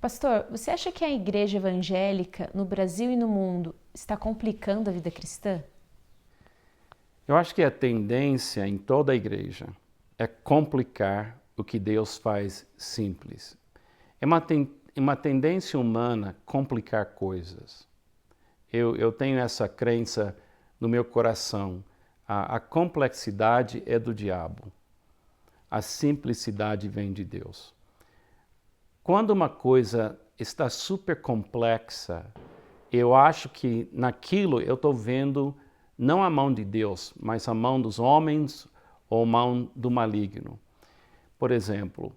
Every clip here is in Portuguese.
Pastor, você acha que a igreja evangélica no Brasil e no mundo está complicando a vida cristã? Eu acho que a tendência em toda a igreja é complicar o que Deus faz simples. É uma tendência humana complicar coisas. Eu tenho essa crença no meu coração. A complexidade é do diabo. A simplicidade vem de Deus. Quando uma coisa está super complexa, eu acho que naquilo eu estou vendo não a mão de Deus, mas a mão dos homens ou a mão do maligno. Por exemplo,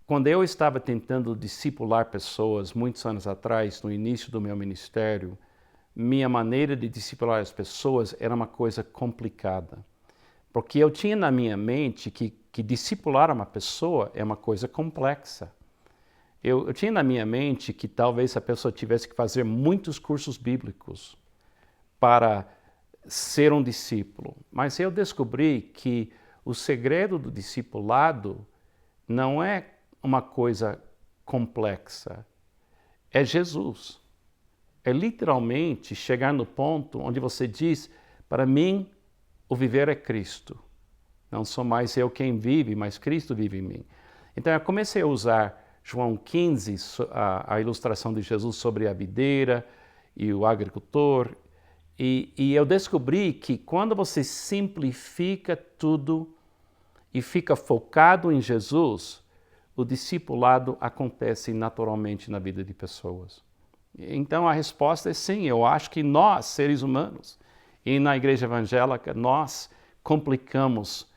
quando eu estava tentando discipular pessoas muitos anos atrás, no início do meu ministério, minha maneira de discipular as pessoas era uma coisa complicada. Porque eu tinha na minha mente que discipular uma pessoa é uma coisa complexa. Eu tinha na minha mente que talvez a pessoa tivesse que fazer muitos cursos bíblicos para ser um discípulo. Mas eu descobri que o segredo do discipulado não é uma coisa complexa, é Jesus. É literalmente chegar no ponto onde você diz: para mim, o viver é Cristo. Não sou mais eu quem vive, mas Cristo vive em mim. Então eu comecei a usar João 15, a ilustração de Jesus sobre a videira e o agricultor, e eu descobri que quando você simplifica tudo e fica focado em Jesus, o discipulado acontece naturalmente na vida de pessoas. Então a resposta é sim, eu acho que nós, seres humanos, e na igreja evangélica, nós complicamos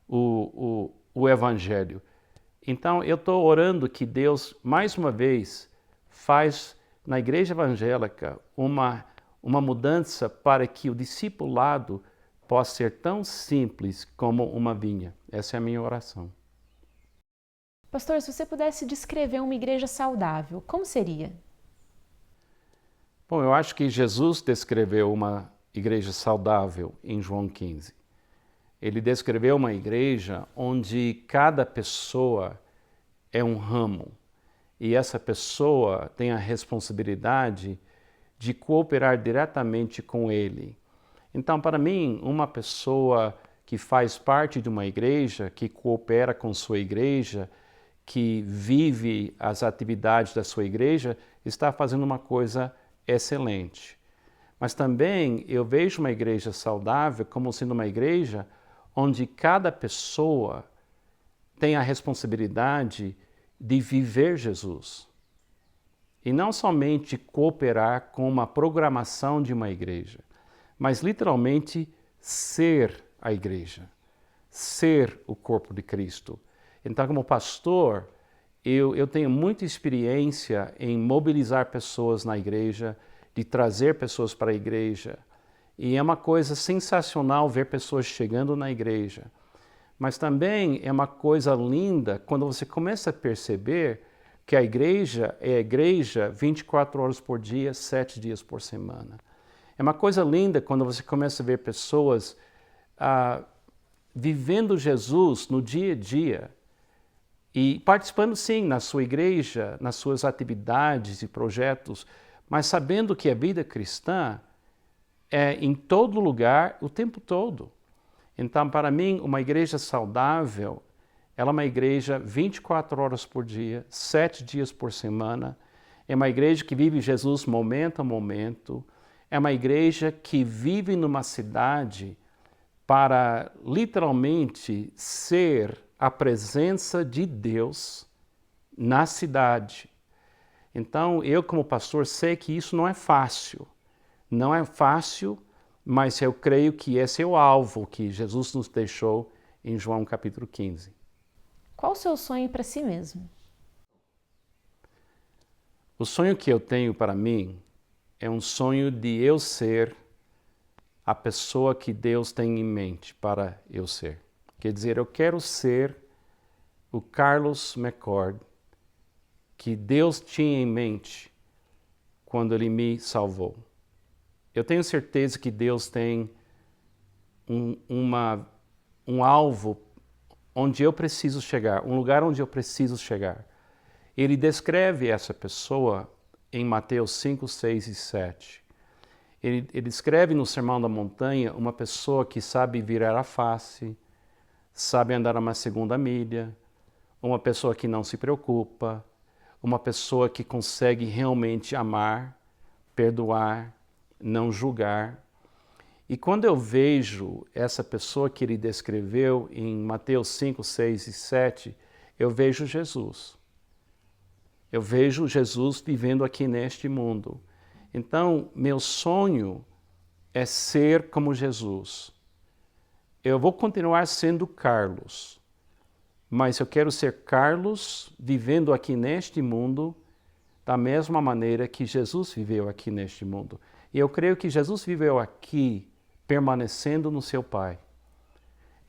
o evangelho. Então eu estou orando que Deus, mais uma vez, faz na igreja evangélica uma mudança para que o discipulado possa ser tão simples como uma vinha. Essa é a minha oração. Pastor, se você pudesse descrever uma igreja saudável, como seria? Bom, eu acho que Jesus descreveu uma igreja saudável em João 15. Ele descreveu uma igreja onde cada pessoa é um ramo e essa pessoa tem a responsabilidade de cooperar diretamente com ele. Então, para mim, uma pessoa que faz parte de uma igreja, que coopera com sua igreja, que vive as atividades da sua igreja, está fazendo uma coisa excelente. Mas também eu vejo uma igreja saudável como sendo uma igreja onde cada pessoa tem a responsabilidade de viver Jesus. E não somente cooperar com uma programação de uma igreja, mas literalmente ser a igreja, ser o corpo de Cristo. Então, como pastor, eu tenho muita experiência em mobilizar pessoas na igreja, de trazer pessoas para a igreja. E é uma coisa sensacional ver pessoas chegando na igreja. Mas também é uma coisa linda quando você começa a perceber que a igreja é a igreja 24 horas por dia, 7 dias por semana. É uma coisa linda quando você começa a ver pessoas vivendo Jesus no dia a dia e participando, sim, na sua igreja, nas suas atividades e projetos, mas sabendo que a vida cristã é em todo lugar, o tempo todo. Então, para mim, uma igreja saudável, ela é uma igreja 24 horas por dia, 7 dias por semana. É uma igreja que vive Jesus momento a momento. É uma igreja que vive numa cidade para literalmente ser a presença de Deus na cidade. Então, eu como pastor sei que isso não é fácil. Não é fácil, mas eu creio que esse é o alvo que Jesus nos deixou em João capítulo 15. Qual o seu sonho para si mesmo? O sonho que eu tenho para mim é um sonho de eu ser a pessoa que Deus tem em mente para eu ser. Quer dizer, eu quero ser o Carlos McCord que Deus tinha em mente quando Ele me salvou. Eu tenho certeza que Deus tem um alvo onde eu preciso chegar, um lugar onde eu preciso chegar. Ele descreve essa pessoa em Mateus 5, 6 e 7. Ele escreve no Sermão da Montanha uma pessoa que sabe virar a face, sabe andar uma segunda milha, uma pessoa que não se preocupa, uma pessoa que consegue realmente amar, perdoar, não julgar. E quando eu vejo essa pessoa que ele descreveu em Mateus 5, 6 e 7, eu vejo Jesus. Eu vejo Jesus vivendo aqui neste mundo. Então, meu sonho é ser como Jesus. Eu vou continuar sendo Carlos, mas eu quero ser Carlos vivendo aqui neste mundo da mesma maneira que Jesus viveu aqui neste mundo. E eu creio que Jesus viveu aqui permanecendo no seu Pai,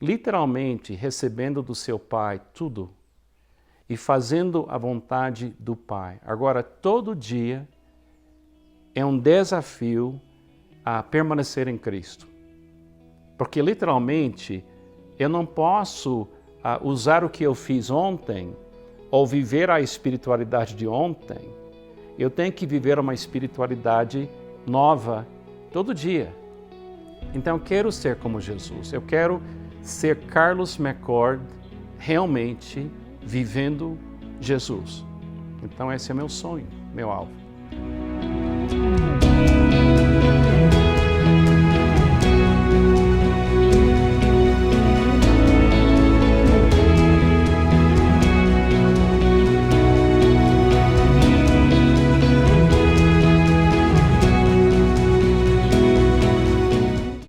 literalmente recebendo do seu Pai tudo e fazendo a vontade do Pai. Agora, todo dia é um desafio a permanecer em Cristo. Porque, literalmente, eu não posso usar o que eu fiz ontem ou viver a espiritualidade de ontem. Eu tenho que viver uma espiritualidade nova todo dia. Então, eu quero ser como Jesus. Eu quero ser Carlos McCord realmente vivendo Jesus. Então, esse é meu sonho, meu alvo.